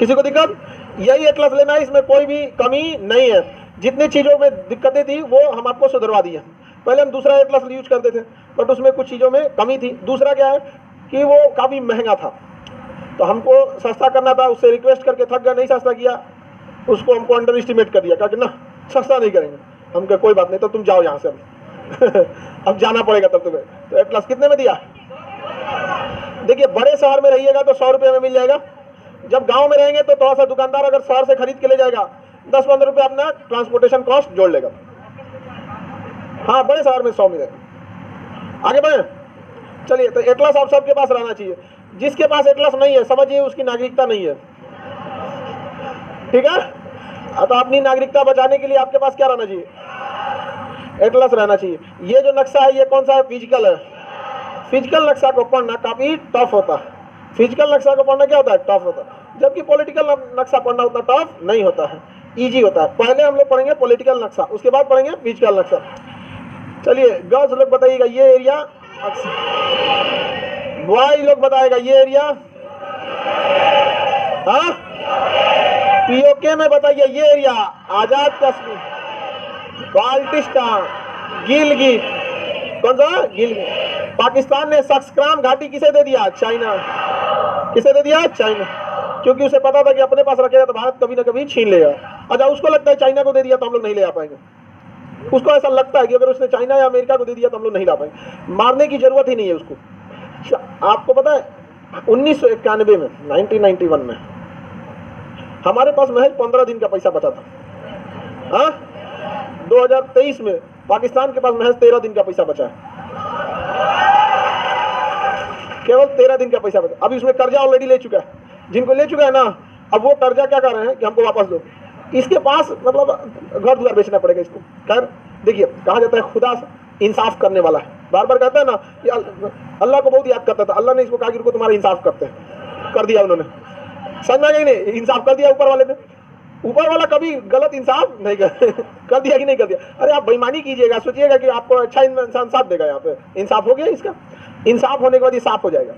किसी को दिक्कत? यही एटलस लेना है, इसमें कोई भी कमी नहीं है। जितनी चीज़ों में दिक्कतें थी वो हम आपको सुधरवा दी है। पहले हम दूसरा एटलस यूज करते थे बट उसमें कुछ चीज़ों में कमी थी। दूसरा क्या है कि वो काफ़ी महंगा था, तो हमको सस्ता करना था, उससे रिक्वेस्ट करके थक गया, नहीं सस्ता किया, उसको हमको अंडर एस्टिमेट कर दिया, कहा कि ना सस्ता नहीं करेंगे। हम कहा कोई बात नहीं, तो तुम जाओ यहाँ से अब अब जाना पड़ेगा तब तुम्हें। तो एटलस कितने में दिया? देखिए बड़े शहर में रहिएगा तो 100 रुपये में मिल जाएगा। जब गांव में रहेंगे तो थोड़ा सा दुकानदार अगर शहर से खरीद के ले जाएगा 10-15 रुपये अपना ट्रांसपोर्टेशन कॉस्ट जोड़ लेगा। हाँ, बड़े शहर में 100 मिलेगा। आगे बढ़े, चलिए। तो एटलस आप सबके पास रहना चाहिए। जिसके पास एटलस नहीं है समझिए उसकी नागरिकता नहीं है, ठीक है? तो अपनी नागरिकता बचाने के लिए आपके पास क्या रहना चाहिए? एटलस रहना चाहिए। ये जो नक्शा है ये कौन सा है? फिजिकल है। फिजिकल नक्शा को पढ़ना काफी टफ होता है। फिजिकल नक्शा को पढ़ना क्या होता है? टफ होता है। जबकि पॉलिटिकल नक्शा पढ़ना उतना टफ नहीं होता है, इजी होता है। पहले हम लोग पढ़ेंगे पॉलिटिकल नक्शा, उसके बाद पढ़ेंगे फिजिकल नक्शा। चलिए गर्ल्स लोग बताइएगा ये एरिया, बॉय लोग बताएगा ये एरिया, हाँ? पीओके में बताइए ये एरिया, आजाद कश्मीर, बाल्टिस्तान, गिलगित, कौन सा? गिलगित। पाकिस्तान ने सक्सक्राम घाटी किसे दे दिया? चाइना। किसे दे दिया? चाइना। क्योंकि उसे पता था कि अपने पास रखेगा तो भारत कभी ना कभी छीन लेगा। अच्छा, उसको लगता है चाइना को दे दिया तो हम लोग नहीं ले आ पाएंगे। उसको ऐसा लगता है कि अगर उसने चाइना या अमेरिका को दे दिया तो हम लोग नहीं ला पाएंगे। मारने की जरूरत ही नहीं है उसको। आपको पता है 1991 में, 1991 में हमारे पास महज 15 दिन का पैसा बचा था। हाँ, 2023 में पाकिस्तान के पास महज 13 दिन का पैसा बचा है। केवल 13 दिन का पैसा बचा। अभी उसमें कर्जा ऑलरेडी ले चुका है। जिनको ले चुका है ना, अब वो कर्जा क्या कर रहे हैं कि हमको वापस दो। इसके पास मतलब घर द्वार बेचना पड़ेगा इसको। खैर देखिए, कहा जाता है खुदा इंसाफ करने वाला है। बार बार कहता है ना कि अल्लाह को बहुत याद करता था। अल्लाह ने इसको कहा कि रुको तुम्हारा इंसाफ करते हैं, कर दिया उन्होंने। समझ में नहीं, इंसाफ कर दिया ऊपर वाले ने। ऊपर वाला कभी गलत इंसाफ नहीं कर दिया कि नहीं कर दिया। अरे आप बेईमानी कीजिएगा, सोचिएगा कि आपको अच्छा इंसान साथ देगा। यहाँ पे इंसाफ हो गया, इसका इंसाफ होने के बाद ये साफ हो जाएगा।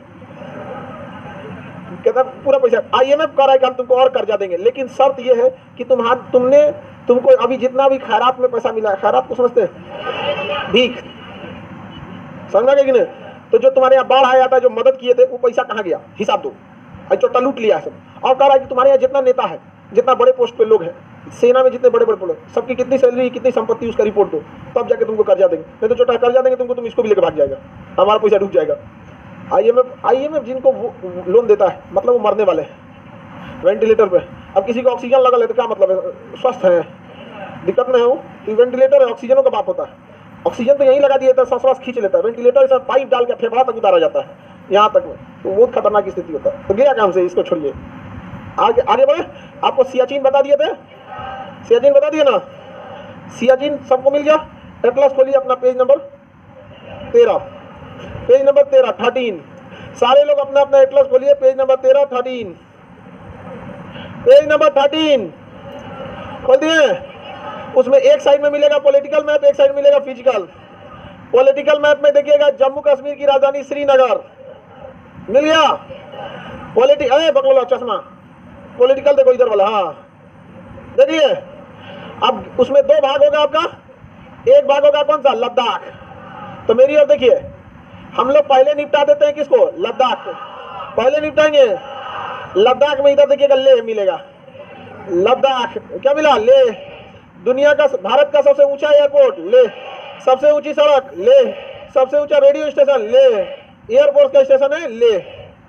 कहता पूरा पैसा IMF कह रहा है कि हम तुमको और कर्जा देंगे, लेकिन शर्त ये है कि तुमको अभी जितना भी खैरात में पैसा मिला है, खैरात को समझते हैं? भीख, समझा कि नहीं? तो जो तुम्हारे यहाँ बाढ़ आया था, जो मदद किए थे, वो पैसा कहाँ गया? हिसाब दो। चोटा लूट लिया है सब। और कह रहा है कि तुम्हारे यहाँ जितना नेता है, जितना बड़े पोस्ट पे लोग हैं, सेना में जितने बड़े बड़े लोग, सबकी कितनी सैलरी, कितनी संपत्ति, उसका रिपोर्ट दो, तब जाके तुमको कर्जा देंगे। नहीं तो छोटा कर्जा देंगे तुमको, तुम इसको भी लेकर भाग जाएगा, हमारा पैसा डूब जाएगा। IMF जिनको लोन देता है मतलब वो मरने वाले हैं, वेंटिलेटर पे। अब किसी को ऑक्सीजन लगा ले तो क्या मतलब है? स्वस्थ है, दिक्कत नहीं हो तो वेंटिलेटर है, ऑक्सीजनों का बाप होता है। ऑक्सीजन तो यहीं लगा दिया था, सांस खींच लेता है। वेंटिलेटर से पाइप डाल के फेफड़ा तक उतारा जाता है, यहाँ तक में, तो बहुत खतरनाक स्थिति होता है। तो गया काम से, इसको छोड़िए, आगे बढ़े। आपको सियाचिन बता दिए थे, सियाचिन बता दिए ना? सियाचिन सबको मिल गया? एटलस खोलिए अपना पेज नंबर 13, पेज नंबर 13 सारे लोग अपना अपना एटलस खोलिए, पेज नंबर 13 पेज नंबर 13 खोल दिए। उसमें एक साइड में मिलेगा पॉलिटिकल मैप, एक साइड मिलेगा फिजिकल। पॉलिटिकल मैप में देखिएगा जम्मू कश्मीर की राजधानी श्रीनगर मिल गया। बकलोला चश्मा, पॉलिटिकल देखो इधर वाला, हाँ देखिए। अब उसमें 2 भाग होगा आपका। एक भाग होगा कौन सा? लद्दाख। तो मेरी ओर देखिए, हम लोग पहले निपटा देते हैं किसको? लद्दाख को पहले निपटाएंगे। लद्दाख में इधर देखिएगा लेह मिलेगा। लद्दाख क्या मिला? लेह। दुनिया का, भारत का सबसे ऊंचा एयरपोर्ट लेह, सबसे ऊंची सड़क लेह, सबसे ऊंचा रेडियो स्टेशन लेह, एयरफोर्स का स्टेशन है लेह।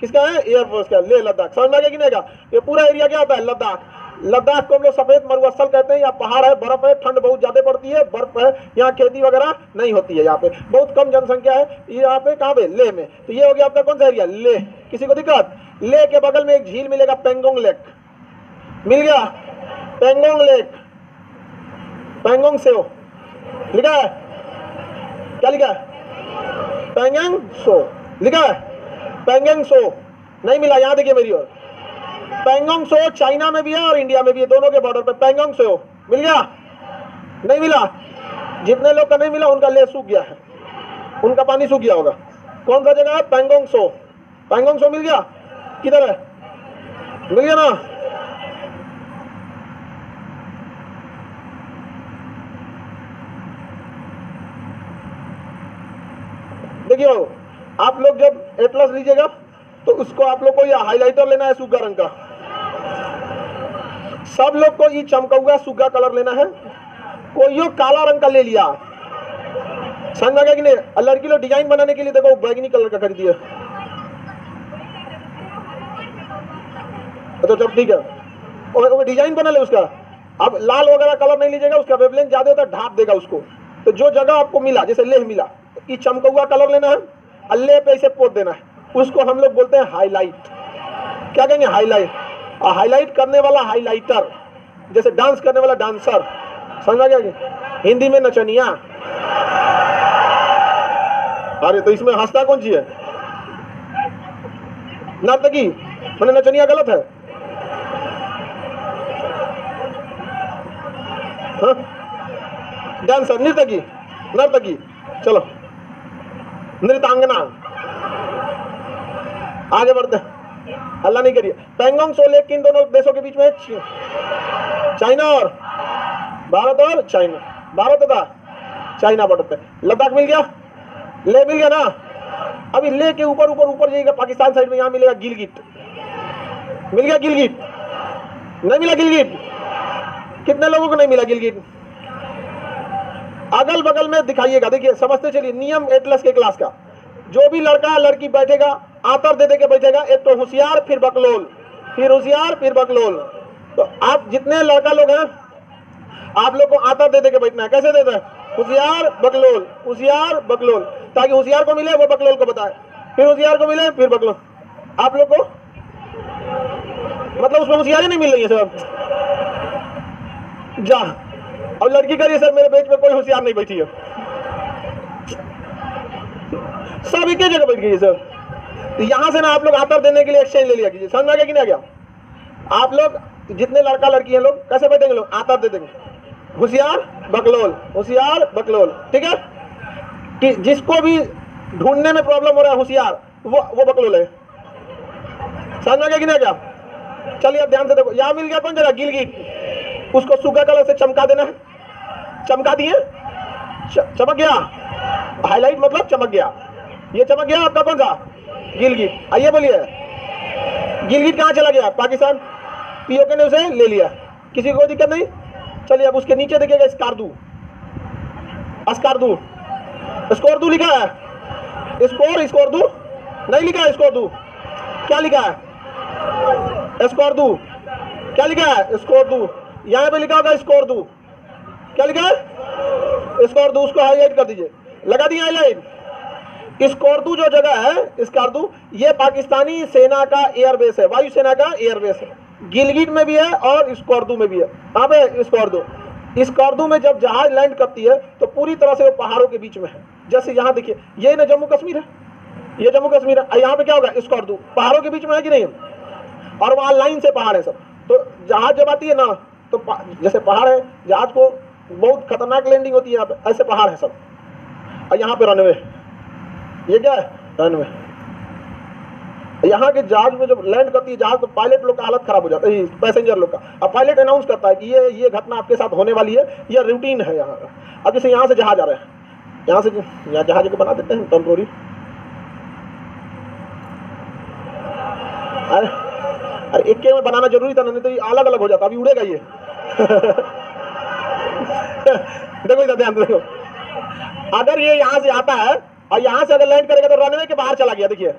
किसका है? एयरफोर्स का, लेह लद्दाख। समझ में आ गया कि नहीं? ये पूरा एरिया क्या होता है? लद्दाख। लद्दाख को हम लोग सफेद मरुस्थल कहते हैं। यहाँ पहाड़ है, बर्फ है, ठंड बहुत ज्यादा पड़ती है, बर्फ है, यहाँ खेती वगैरह नहीं होती है। यहाँ पे बहुत कम जनसंख्या है। यहाँ पे कहाँ पे? लेह में। तो ये हो गया आपका कौन सा एरिया? लेह। किसी को दिक्कत? लेह के बगल में एक झील मिलेगा, पेंगोंग लेक मिल गया। पेंगोंग लेक, पेंगोंग सेओ लिखा है, क्या लिखा है? पेंगोंग सो लिखा है। पेंगोंग सो नहीं मिला, यहाँ देखिए मेरी ओर। पेंगोंग सो चाइना में भी है और इंडिया में भी है, दोनों के बॉर्डर पे। पेंगोंग सो मिल गया? नहीं मिला। जितने लोग का नहीं मिला उनका लेह सूख गया है, उनका पानी सूख गया होगा। कौन सा जगह है? पेंगोंग सो। पेंगोंग सो मिल गया? किधर है? मिल गया ना? देखिए आप लोग जब एटलस लीजिएगा तो उसको आप लोग को ये हाइलाइटर लेना है सुग्गा रंग का, सब लोग को ये चमका हुआ सुग्गा कलर लेना है, कोई यो काला रंग का ले लिया, समझ में गया कि नहीं। लड़की लोग डिजाइन बनाने के लिए देखो बैगनी कलर का खरीदी है, तो जब ठीक है वो डिजाइन बना ले उसका। अब लाल वगैरह कलर नहीं लीजिएगा, उसका वेवलेंथ ज्यादा होता है, ढाप देगा उसको। तो जो जगह आपको मिला, जैसे लेह मिला, ये चमका हुआ कलर लेना है, अल्ले पे इसे पोत देना है, उसको हम लोग बोलते हैं हाईलाइट। क्या कहेंगे? हाईलाइट। और हाईलाइट करने वाला हाईलाइटर, जैसे डांस करने वाला डांसर, समझा गया कि हिंदी में नचनिया। अरे तो इसमें हंसता कौन सी है? नर्तकी मैंने नचनिया गलत है? हाँ? डांसर, नर्तकी, नर्तकी, चलो नृतांगना। आगे बढ़ते हैं, अल्लाह नहीं करिए। पैंगोंग सो लेक किन दोनों देशों के बीच में? चाइना और भारत, और चाइना, भारत तथा चाइना बॉर्डर पे। लद्दाख मिल गया, ले मिल गया ना। अभी ले के ऊपर ऊपर ऊपर जाइएगा पाकिस्तान साइड में, यहां मिलेगा गिलगिट। मिल गया गिलगिट? नहीं मिला गिलगिट? कितने लोगों को नहीं मिला गिलगिट? अगल बगल में दिखाइएगा। देखिए समझते चलिए नियम एटलस के क्लास का। जो भी लड़का लड़की बैठेगा आतर दे के बैठेगा, एक तो होशियार फिर बकलोल, फिर होशियार फिर बकलोल। तो आप जितने लड़का लोग हैं आप लोग को आतर दे के बैठना है। कैसे देते हैं? होशियार बकलोल, होशियार बकलोल, ताकि होशियार को मिले वो बकलोल को बताए, फिर होशियार को मिले फिर बकलोल। आप लोग को मतलब उसमें होशियारी नहीं मिल रही है सब जा। और लड़की करिए सर मेरे बेंच में कोई होशियार नहीं बैठी है, सब एक ही जगह बैठ गई सर। तो यहां से ना आप लोग आतर देने के लिए एक्सचेंज ले लिया कीजिए। समझ में आ गया कि नहीं आ गया? आप लोग जितने लड़का लड़की हैं लोग कैसे बैठेंगे? लोग आतर दे देंगे, होशियार बकलोल, होशियार बकलोल। ठीक है कि जिसको भी ढूंढने में प्रॉब्लम हो रहा है होशियार, वो बकलोल है। समझ में आ गया कि नहीं आ गया? चलिए अब ध्यान से देखो, यहां मिल गया कौन जगह? गिलगिट। उसको सुगा कलर से चमका देना है। चमका दिए, चमक गया। हाईलाइट मतलब चमक गया। ये चमक गया आपका कौन सा? गिलगिट। आइए बोलिए, गिलगिट कहां चला गया? पाकिस्तान। पीओके ने उसे ले लिया, किसी को कोई दिक्कत नहीं। चलिए अब उसके नीचे देखिएगा स्कार्दू, अस्कार्दू, स्कोर्दू लिखा है। स्कोर्दू नहीं लिखा है। स्कोर्दू क्या लिखा है? स्कोर्दू क्या लिखा है? स्कोर्दू। यहां पे लिखा होगा स्कोर्दू। क्या लिखा है? स्कोर्दू। उसको हाईलाइट कर दीजिए, लगा दिया हाईलाइट। स्कोर्दू जो जगह है स्कार्दू, ये पाकिस्तानी सेना का एयरबेस है, वायुसेना का एयरबेस है। गिलगिट में भी है और स्कोर्दू में भी है। कहां पे? स्कोर्दू। स्कोर्दू में जब जहाज लैंड करती है तो पूरी तरह से वो पहाड़ों के बीच में है। जैसे यहाँ देखिए, ये ना जम्मू कश्मीर है, ये जम्मू कश्मीर है। यहाँ पे क्या होगा? स्कोर्दू। पहाड़ों के बीच में है कि नहीं? और वहां लाइन से पहाड़ है सब। तो जहाज जब आती है ना तो जैसे पहाड़ है, जहाज को बहुत खतरनाक लैंडिंग होती है यहाँ पे, ऐसे पहाड़ है सब। और यहाँ पे रनवे, ये क्या है? रनवे। यहाँ के जहाज में जब लैंड करती है जहाज, तो पायलट लोग का हालत खराब हो जाता है, पैसेंजर लोग का। अब पायलट अनाउंस करता है कि ये घटना आपके साथ होने वाली है, ये रूटीन है यहाँ का। अब जैसे यहाँ से जहाज आ रहे हैं, यहाँ से यहाँ जहाज को बना देते हैं टेम्पोरी। अरे एक के में बनाना जरूरी था, नहीं तो ये अलग अलग हो जाता, अभी उड़ेगा ये। देखो इधर ध्यान देखो, अगर ये यहाँ से आता है और यहाँ से अगर लैंड करेगा तो रनवे के बाहर चला गया। देखिए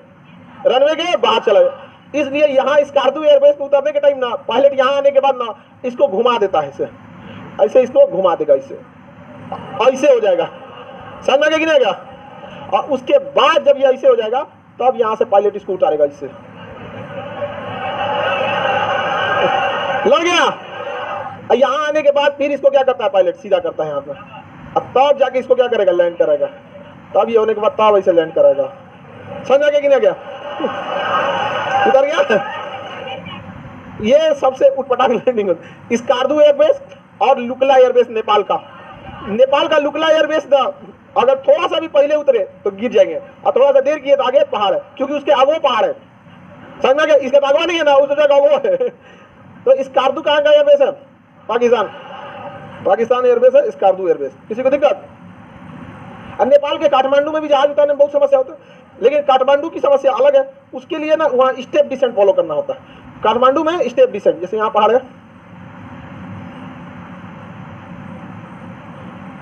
रनवे के बाहर चला गया। इसलिए यहाँ स्कार्दू एयरबेस पे उतरने के टाइम ना पायलट यहाँ आने के बाद ना इसको घुमा देता है, ऐसे ऐसे इसको घुमा देगा, इससे ऐसे हो जाएगा। समझ में आ गया कि नहीं आएगा? और उसके बाद जब ये ऐसे हो जाएगा तब यहाँ से पायलट इसको उतारेगा, इससे लग गया। यहाँ आने के बाद फिर इसको क्या करता है? पायलट सीधा करता है यहाँ पे, अब तब जाके इसको क्या करेगा? लैंड करेगा। तब ये होने के बाद तब ऐसे लैंड करेगा। समझ आ गया कि नहीं गया? उतर गया। ये सबसे उटपटांग लैंडिंग होती। स्कार्दू एयरबेस और लुकला एयरबेस नेपाल का। नेपाल का लुकला एयरबेस ना अगर थोड़ा सा भी पहले उतरे तो गिर जाएंगे, और थोड़ा सा देर किए तो आगे पहाड़ है, क्योंकि उसके आगे पहाड़ है। समझ में गया? इसके तो आगे नहीं है ना, उस जगह वो है। तो स्कार्दू कहाँ का एयरबेस है? पाकिस्तान। पाकिस्तान एयरबेस है स्कार्दू एयरबेस। किसी को दिक्कत? और नेपाल के काठमांडू में भी जहाज उतारने में बहुत समस्या होता है, लेकिन काठमांडू की समस्या अलग है। उसके लिए ना वहाँ स्टेप डिसेंट फॉलो करना होता है। काठमांडू में स्टेप डिसेंट, जैसे यहाँ पहाड़ है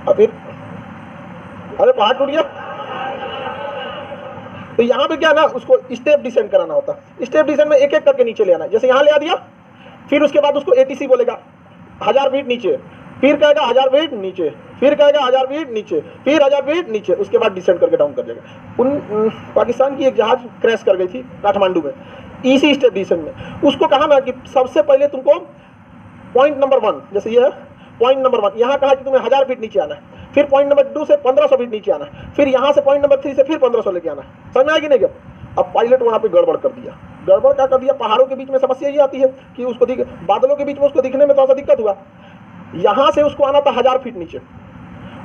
और फिर अरे पहाड़ टूट गया, तो यहाँ पे क्या ना उसको स्टेप डिसेंट कराना होता है। स्टेप डिसेंट में एक एक करके नीचे ले आना, जैसे यहाँ ले आ दिया, फिर उसके बाद उसको एटीसी बोलेगा 1000 फीट नीचे, फिर कहेगा 1000 फीट नीचे, फिर कहेगा 1000 फीट नीचे, फिर 1000 फीट नीचे, उसके बाद डिसेंट करके डाउन कर देगा। पाकिस्तान की एक जहाज क्रैश कर गई थी काठमांडू में, इसी स्टेप डिसेंट में। उसको कहा ना कि सबसे पहले तुमको पॉइंट नंबर 1, जैसे ये है पॉइंट नंबर 1, यहाँ कहा कि तुम्हें 1000 फीट नीचे आना है, फिर पॉइंट नंबर 2 से 1500 फीट नीचे आना है, फिर यहाँ से पॉइंट नंबर 3 से फिर 1500 लेके आना है। समझ में आया कि नहीं? अब पायलट वहाँ पे गड़बड़ कर दिया। गड़बड़ क्या कर दिया? पहाड़ों के बीच में समस्या ये आती है कि उसको बादलों के बीच में उसको दिखने में थोड़ा सा दिक्कत हुआ। यहाँ से उसको आना था 1000 फीट नीचे,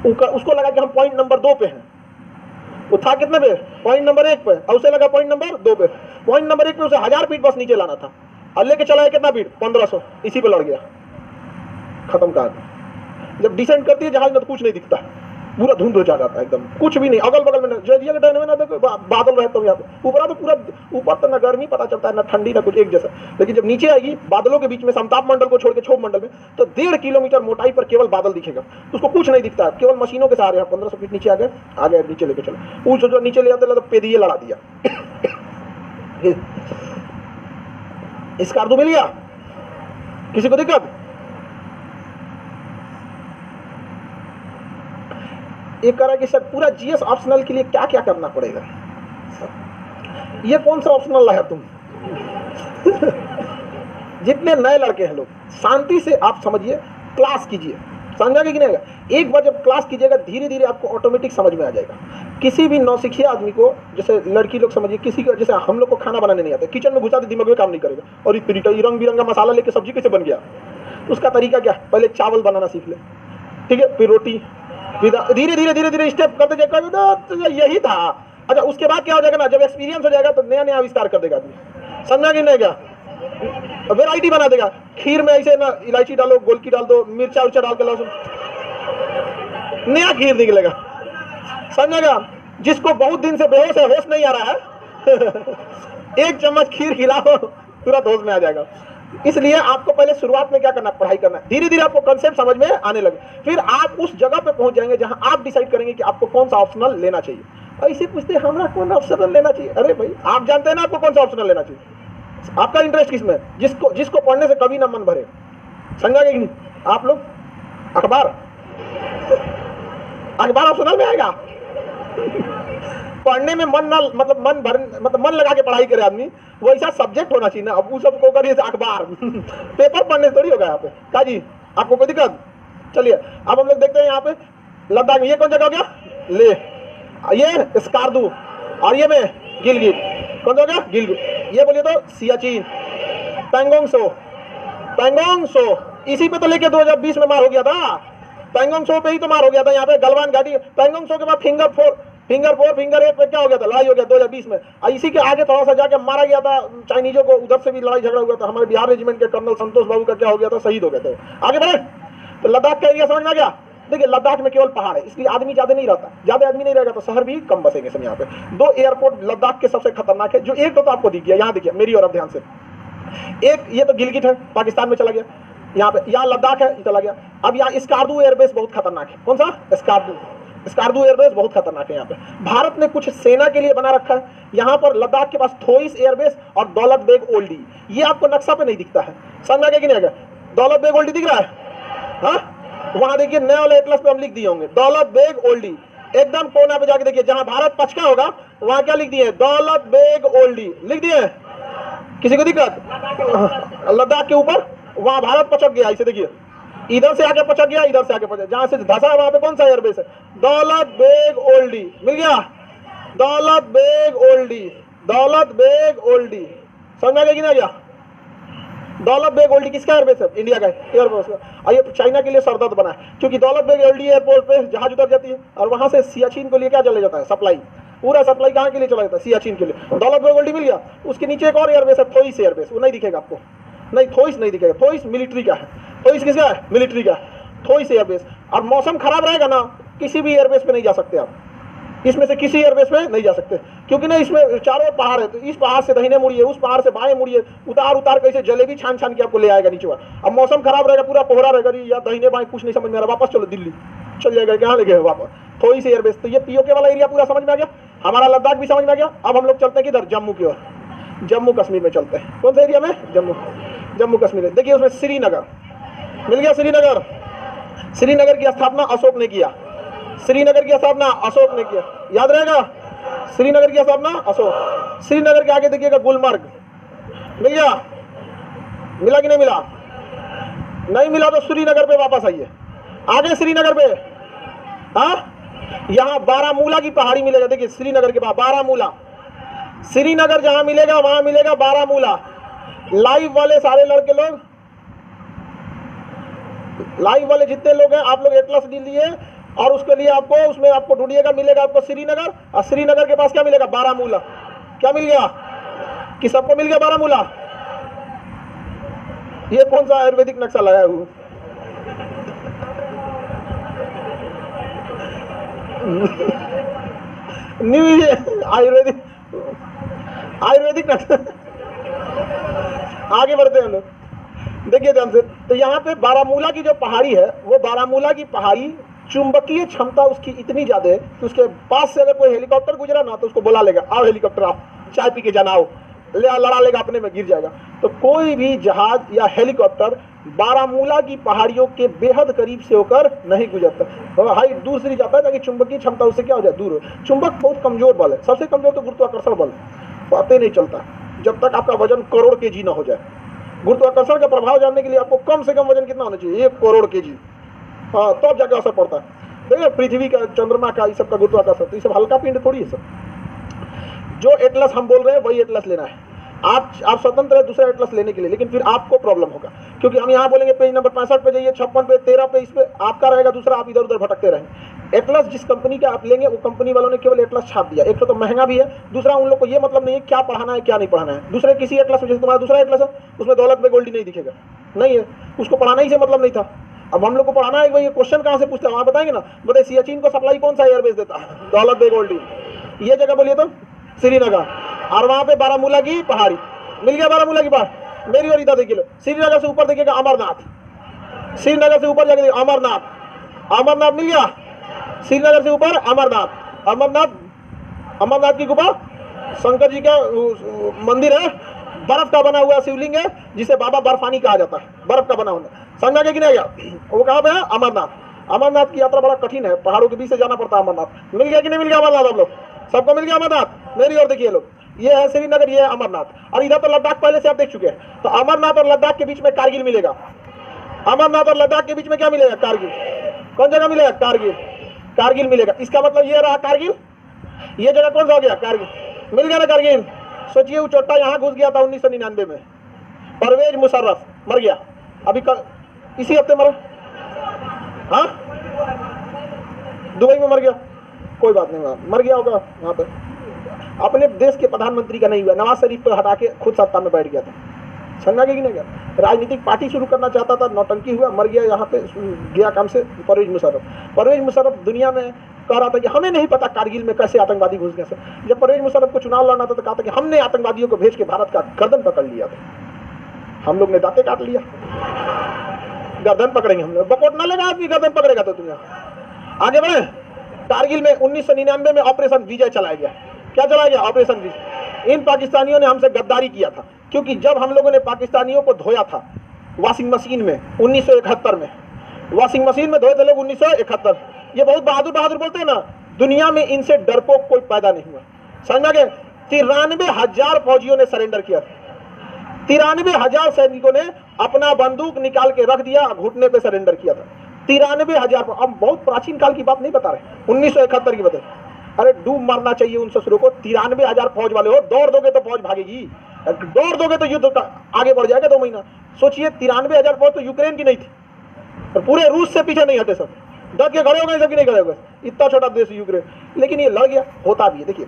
उसको लगा कि हम पॉइंट नंबर 2 पे हैं। वो था कितने पे? पॉइंट नंबर 1 पे, और उसे लगा पॉइंट नंबर 2 पे। पॉइंट नंबर 1 पे उसे 1000 फीट बस नीचे लाना था, और लेके चला है कितना फीट? 1500, इसी पे लड़ गया, खत्म कहानी। जब डिसेंट करती है जहाज में तो कुछ नहीं दिखता, पूरा धुंध हो जाता है, एकदम कुछ भी नहीं, अगल बगल में ना देखो बादल रहता हूँ यहाँ पे, ऊपर तो पूरा ऊपर तो ना गर्मी पता चलता है ना ठंडी ना कुछ, एक जैसा। लेकिन जब नीचे आएगी बादलों के बीच में, समताप मंडल को छोड़ के क्षोभ मंडल में, तो 1.5 किलोमीटर मोटाई पर केवल बादल दिखेगा, उसको कुछ नहीं दिखता, केवल मशीनों के सहारे। 1500 फीट नीचे आ गए नीचे लेके चलो, उस जो नीचे ले आते तो पेदिए लड़ा दिया। स्कार्दो मिल गया? किसी को दिक्कत? ये कह रहा है कि सर पूरा जीएस ऑप्शनल के लिए क्या क्या करना पड़ेगा? ये कौन सा ऑप्शनल लाया तुम? जितने नए लड़के हैं लोग, शांति से आप समझिए, क्लास कीजिए, समझाएगा कि नहीं? एक बार जब क्लास कीजिएगा धीरे धीरे आपको ऑटोमेटिक समझ में आ जाएगा। किसी भी नौसिखिया आदमी को, जैसे लड़की लोग समझिए, किसी को जैसे हम लोग को खाना बनाने नहीं आता, किचन में घुसा तो दिमाग में काम नहीं करेगा, और ये रंग बिरंगा मसाला लेके सब्जी कैसे बन गया? उसका तरीका क्या? पहले चावल बनाना सीख ले, ठीक है, फिर रोटी, धीरे धीरे धीरे धीरे स्टेप करते जाएगा, तो यही था। अच्छा, उसके बाद क्या हो जाएगा ना, जब एक्सपीरियंस हो जाएगा तो नया नया आविष्कार कर देगा आदमी, समझा कि नहीं? क्या वेराइटी बना देगा। खीर में ऐसे ना इलायची डालो, गोलकी डाल दो, मिर्चा उर्चा डाल के लो, नया खीर निकलेगा, समझेगा? जिसको बहुत दिन से बेहोश है, होश नहीं आ रहा है एक चम्मच खीर खिलाओ, तुरंत होश में आ जाएगा। इसलिए आपको पहले शुरुआत में क्या करना, पढ़ाई करना, धीरे धीरे आपको कंसेप्ट समझ में आने लगे, फिर आप उस जगह पे पहुंच जाएंगे जहां आप डिसाइड करेंगे कि आपको कौन सा ऑप्शनल लेना चाहिए। ऐसे पूछते हैं हमारा कौन ऑप्शनल लेना चाहिए? अरे भाई, आप जानते हैं ना आपको कौन सा ऑप्शनल लेना चाहिए, आपका इंटरेस्ट किसमें, जिसको पढ़ने से कभी ना मन भरे, समझा कि नहीं? आप लोग अखबार ऑप्शनल में आएगा। पढ़ने में मन ना, मतलब मन लगा के पढ़ाई करे आदमी, वैसा सब्जेक्ट होना चाहिए ना। अब वो सबको करिए अखबार पेपर पढ़ने थोड़ी होगा यहाँ पे। का जी, आपको कोई दिक्कत? चलिए अब हम लोग देखते हैं यहाँ पे लद्दाख में, ये कौन जगह हो गया? ले, ये स्कार्दू, और ये में गिलगिट, कौन सा हो गया? गिलगिट। ये बोलिए तो सियाचिन, पैंगोंग सो, इसी पे तो लेके 2020 में मार हो गया था, पैंगोंग सो पे ही तो मार हो गया था। यहाँ पे गलवान घाटी, पैंगोंग सो के बाद फिंगर 8 पे क्या हो गया था? लड़ाई हो गया 2020 में। और इसी के आगे थोड़ा सा जाके मारा गया था चाइनीजों को, उधर से भी लड़ाई झगड़ा हुआ था। हमारे बिहार रेजिमेंट के कर्नल संतोष बाबू का क्या हो गया था? शहीद हो गए थे। आगे बढ़े तो लद्दाख का एरिया समझ में आ गया। देखिए लद्दाख में केवल पहाड़ है, इसलिए आदमी ज्यादा नहीं रहता, ज्यादा आदमी नहीं रहेगा तो शहर भी कम बसेंगे सब। यहाँ पे 2 एयरपोर्ट लद्दाख के सबसे खतरनाक है, जो एक तो आपको दिख गया, यहाँ देखिए मेरी और अब ध्यान से, एक ये तो गिलगिट है, पाकिस्तान में चला गया, यहाँ पे, यहाँ लद्दाख है, चला गया। अब यहाँ स्कार्दू एयरबेस बहुत खतरनाक है। कौन सा? स्कार्दू एयरबेस बहुत खतरनाक है। यहाँ पे भारत ने कुछ सेना के लिए बना रखा है। यहाँ पर लद्दाख के पास थोइस एयरबेस और दौलत बेग ओल्डी, ये आपको नक्शा पे नहीं दिखता है, समझ में कि नहीं आएगा? दौलत बेग ओल्डी दिख रहा है? हाँ, वहां देखिए नए वाले एटलस पे हम लिख दिए होंगे दौलत बेग ओल्डी, एकदम कोना पे जाके देखिए जहां भारत पचका होगा वहां क्या लिख दिए? दौलत बेग ओल्डी लिख दिए। किसी को दिक्कत? लद्दाख के ऊपर वहां भारत पचक गया, इसे देखिए, इधर से आगे पचक गया, इधर से आगे पचक, जहां से धसा वहां पे कौन सा एयरबेस है? दौलत बेग ओल्डी, मिल गया? दौलत बेग ओल्डी, समझ में आ गया कि नहीं गया? दौलत बेग ओल्डी किसका एयरबेस है? इंडिया का एयरबेस है। और ये चाइना के लिए सरदर्द बना है, क्योंकि दौलत बेग ओल्डी एयरपोर्ट पे जहाज उतर जाती है और वहां से सियाचिन को लिए क्या चला जाता है? सप्लाई, पूरा सप्लाई कहाँ के लिए चला जाता है? सियाचिन के लिए। दौलत बेग ओल्डी मिल गया। उसके नीचे एक और एयरबेस है, थोइस एयरबेस, वो नहीं दिखेगा आपको, नहीं थोइस नहीं दिखेगा, थोइस मिलिट्री का है। थोइस किसका है? मिलिट्री का, थोइस एयरबेस। और मौसम खराब रहेगा ना, किसी भी एयरबेस पे नहीं जा सकते आप, इसमें से किसी एयरबेस में नहीं जा सकते, क्योंकि ना इसमें चारों पहाड़ है, तो इस पहाड़ से दाहिने मुड़िए, उस पहाड़ से बाएं मुड़िए, उतार उतार कैसे जलेबी छान छान के आपको ले आएगा नीचे। अब मौसम खराब रहेगा, पूरा कोहरा रहेगा, या दाहिने बाएं कुछ नहीं समझ में आ रहा, वापस चलो दिल्ली चल जाएगा, कहाँ ले गए वापस, थोड़ी सी एयरबेस। तो ये पीओके वाला एरिया पूरा समझ में आ गया, हमारा लद्दाख भी समझ में आ गया। अब हम लोग चलते हैं किधर, जम्मू की ओर, जम्मू कश्मीर में चलते हैं। कौन सा एरिया में, जम्मू कश्मीर। देखिए उसमें श्रीनगर मिल गया, श्रीनगर की स्थापना अशोक ने किया, श्रीनगर की स्थापना अशोक ने किया, याद रहेगा, श्रीनगर की स्थापना अशोक। श्रीनगर के आगे देखिएगा गुलमर्ग, मिल गया, मिला कि नहीं मिला, नहीं मिला तो श्रीनगर पे वापस आइए, आगे श्रीनगर पे, हाँ यहाँ बारामूला की पहाड़ी मिलेगा। देखिए श्रीनगर के पास बारामूला, श्रीनगर जहां मिलेगा वहां मिलेगा बारामूला। लाइव वाले सारे लड़के लोग, लाइव वाले जितने लोग हैं, आप लोग एटलस लीजिए और उसके लिए आपको, उसमें आपको ढूंढिएगा, मिलेगा आपको श्रीनगर, और श्रीनगर के पास क्या मिलेगा, बारामूला। क्या मिल गया, कि सबको मिल गया बारामूला। ये कौन सा आयुर्वेदिक नक्शा लगाया हुआ, न्यू आयुर्वेदिक नक्शा। आगे बढ़ते हैं हम लोग, देखिए ध्यान से। तो यहाँ पे बारामूला की जो पहाड़ी है, वो बारामूला की पहाड़ी चुंबकीय क्षमता उसकी इतनी ज्यादा है कि उसके पास से अगर कोई हेलीकॉप्टर गुजरा ना तो उसको बुला लेगा, आओ हेलीकॉप्टर आओ, चाय पी के जाना, आओ, लड़ा लेगा, अपने में गिर जाएगा। तो कोई भी जहाज या हेलीकॉप्टर बारामूला की पहाड़ियों के बेहद करीब से होकर नहीं गुजरता, तो हाइट दूर से जाता है ताकि चुंबकीय क्षमता उससे क्या हो जाए, दूर हो। चुंबक बहुत कमजोर बल है, सबसे कमजोर तो गुरुत्वाकर्षण बल, पता नहीं चलता जब तक आपका वजन करोड़ केजी ना हो जाए। गुरुत्वाकर्षण का प्रभाव जानने के लिए आपको कम से कम वजन कितना होना चाहिए, 1 करोड़ केजी, हाँ तब जाकर असर पड़ता है। देखिए पृथ्वी का, चंद्रमा का, इस सब का गुरुत्वाकर्षण, तो ये सब हल्का पिंड थोड़ी है सब। जो एटलस हम बोल रहे हैं वही एटलस लेना है। आप स्वतंत्र है दूसरा एटलस लेने के लिए, लेकिन फिर आपको प्रॉब्लम होगा, क्योंकि हम यहाँ बोलेंगे पेज नंबर 65 पे जाइए, 56 पे, 13 पे, इस पे आपका रहेगा दूसरा, आप इधर उधर भटकते रहेंगे। एटलस जिस कंपनी का आप लेंगे वो कंपनी वालों ने केवल एटलस छाप दिया, एक तो महंगा भी है, दूसरा उन लोग को ये मतलब नहीं है क्या पढ़ाना है क्या नहीं पढ़ाना है। दूसरे किसी एटलस में, जैसे तुम्हारा दूसरा एटलस है उसमें दौलत बे गोल्डी नहीं दिखेगा, नहीं है, उसको पढ़ाना ही से मतलब नहीं था। अब हम लोग को पढ़ाना है, ये क्वेश्चन कहाँ से पूछते हैं, वहाँ बताएंगे ना, बताइए सियाचिन को सप्लाई कौन सा एयरबेस देता है, दौलत बे गोल्डी। ये जगह बोलिए तो श्रीनगर, और वहाँ पे बारामूला की पहाड़ी मिल गया, बारामूला की पहाड़। मेरी और इधर देखिए, श्रीनगर से ऊपर देखिएगा अमरनाथ, श्रीनगर से ऊपर जाके देखिए अमरनाथ, अमरनाथ मिल गया, श्रीनगर से ऊपर अमरनाथ, अमरनाथ की गुफा, शंकर जी का मंदिर है, बर्फ का बना हुआ शिवलिंग है जिसे बाबा बर्फानी कहा जाता है, बर्फ का बना हुआ, समझा के कि नहीं गया, वो कहाँ पे है, अमरनाथ। अमरनाथ की यात्रा बड़ा कठिन है, पहाड़ों के बीच से जाना पड़ता है अमरनाथ। मिल गया कि नहीं मिल गया अमरनाथ, हम लोग सबको मिल गया अमरनाथ। मेरी और देखिए लोग, ये है श्रीनगर, ये है अमरनाथ, और इधर तो लद्दाख पहले से आप देख चुके हैं। तो अमरनाथ और लद्दाख के बीच में कारगिल मिलेगा, अमरनाथ और लद्दाख के बीच में क्या मिलेगा, कारगिल। कौन जगह मिलेगा, कारगिल, कारगिल मिलेगा। इसका मतलब ये रहा कारगिल, ये जगह कौन सा हो गया, कारगिल। मिल गया ना कारगिल। सोचिए वो चोट्टा यहाँ घुस गया था 1999 में, परवेज मुशर्रफ मर गया, अभी इसी हफ्ते मरा, हाँ दुबई में मर गया, कोई बात नहीं, मर गया होगा वहाँ पे, अपने देश के प्रधानमंत्री का नहीं हुआ, नवाज शरीफ को हटा के खुद सत्ता में बैठ गया था, समझा कि नहीं गया, राजनीतिक पार्टी शुरू करना चाहता था, नौटंकी हुआ, मर गया, यहाँ पे गया काम से। परवेज मुशर्रफ दुनिया में कह रहा था कि हमें नहीं पता कारगिल में कैसे आतंकवादी घुस गए। जब परवेज मुशर्रफ को चुनाव लड़ना था तो कहा था कि हमने आतंकवादियों को भेज के भारत का गर्दन पकड़ लिया था, हम लोग ने दांते काट लिया, गर्दन पकड़ेंगे हम लोग, बकोट ना लगा आदमी गर्दन पकड़ेगा तो दुनिया। आगे बढ़े, कारगिल में 1999 में ऑपरेशन विजय चलाया गया। क्या चलाया गया, ऑपरेशन विजय। इन पाकिस्तानियों ने हमसे गद्दारी किया था, क्योंकि जब हम लोगों ने पाकिस्तानियों को धोया था वॉशिंग मशीन में 1971 में, वॉशिंग मशीन में धोए थे लोग 1971। ये बहुत बहादुर बोलते हैं ना, दुनिया में इनसे डरपोक कोई पैदा नहीं हुआ, समझ गए। 93,000 फौजियों ने सरेंडर किया, 93,000 सैनिकों ने अपना बंदूक निकाल के रख दिया, घुटने पे सरेंडर किया था। 93,000, अब बहुत प्राचीन काल की बात नहीं बता रहे, 1971 की बता। अरे डूब मरना चाहिए उन ससुरों को, 93,000 फौज वाले हो, दौड़ दोगे तो फौज भागेगी, दौड़ दोगे तो युद्ध आगे बढ़ जाएगा 2 महीना। सोचिए 93,000 फौज तो यूक्रेन की नहीं थी, और पूरे रूस से पीछे नहीं हटे, सब डट के खड़े हो गए, सब नहीं खड़े हो गए, इतना छोटा देश यूक्रेन, लेकिन ये लड़ गया। होता भी है, देखिए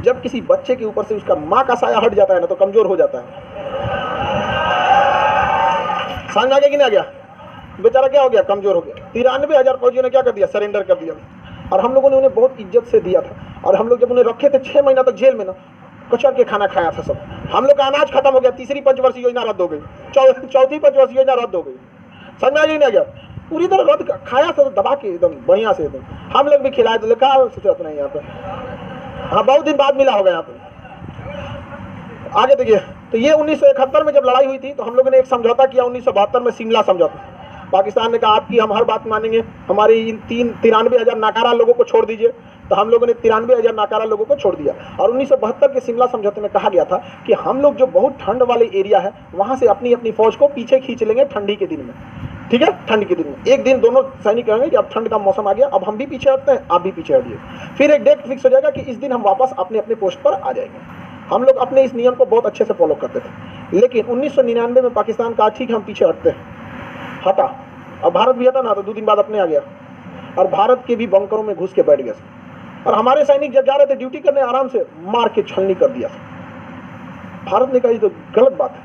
जब किसी बच्चे के ऊपर से उसका माँ का साया हट जाता है ना तो कमजोर हो जाता है, समझ आ गया कि नहीं आ गया, बेचारा क्या हो गया, कमजोर हो गया। 93,000 फौजियों ने क्या कर दिया, सरेंडर कर दिया। और हम लोगों ने उन्हें बहुत इज्जत से दिया था। और हम लोग जब उन्हें रखे थे 6 महीना तक जेल में ना, कचर के खाना खाया था सब। हम लोग का अनाज खत्म हो गया, तीसरी पंचवर्षीय योजना रद्द हो गई, चौथी पंचवर्षीय योजना रद्द हो गई। समझ में आ गई ना? क्या पूरी तरह रद्द खाया था दबा के एकदम बढ़िया से एकदम। हम लोग भी खिलाए तो लिखा सूरत नहीं यहाँ पे। हाँ, बहुत दिन बाद मिला होगा यहाँ पे। आगे देखिए, तो ये 1971 में जब लड़ाई हुई थी तो हम लोगों ने एक समझौता किया 1972 में, शिमला समझौता। पाकिस्तान ने कहा आपकी हम हर बात मानेंगे, हमारी इन 93,000 नाकारा लोगों को छोड़ दीजिए। तो हम लोगों ने 93,000 नाकारा लोगों को छोड़ दिया। और 1972 के शिमला समझौते में कहा गया था कि हम लोग जो बहुत ठंड वाले एरिया है वहाँ से अपनी अपनी फौज को पीछे खींच लेंगे ठंडी के दिन में। ठीक है, ठंड के दिन में एक दिन दोनों सैनिक कहेंगे कि अब ठंड का मौसम आ गया, अब हम भी पीछे हटते हैं, आप भी पीछे हटिए। फिर एक डेट फिक्स हो जाएगा कि इस दिन हम वापस अपने अपने पोस्ट पर आ जाएंगे। हम लोग अपने इस नियम को बहुत अच्छे से फॉलो करते थे। लेकिन 1999 में पाकिस्तान कहा ठीक है हम पीछे हटते हैं, हटा। अब भारत भी हटा ना, तो 2 दिन बाद अपने आ गया और भारत के भी बंकरों में घुस के बैठ गया। और हमारे सैनिक जब जा रहे थे ड्यूटी करने, आराम से मार के छलनी कर दिया। भारत ने कहा ये तो गलत बात है,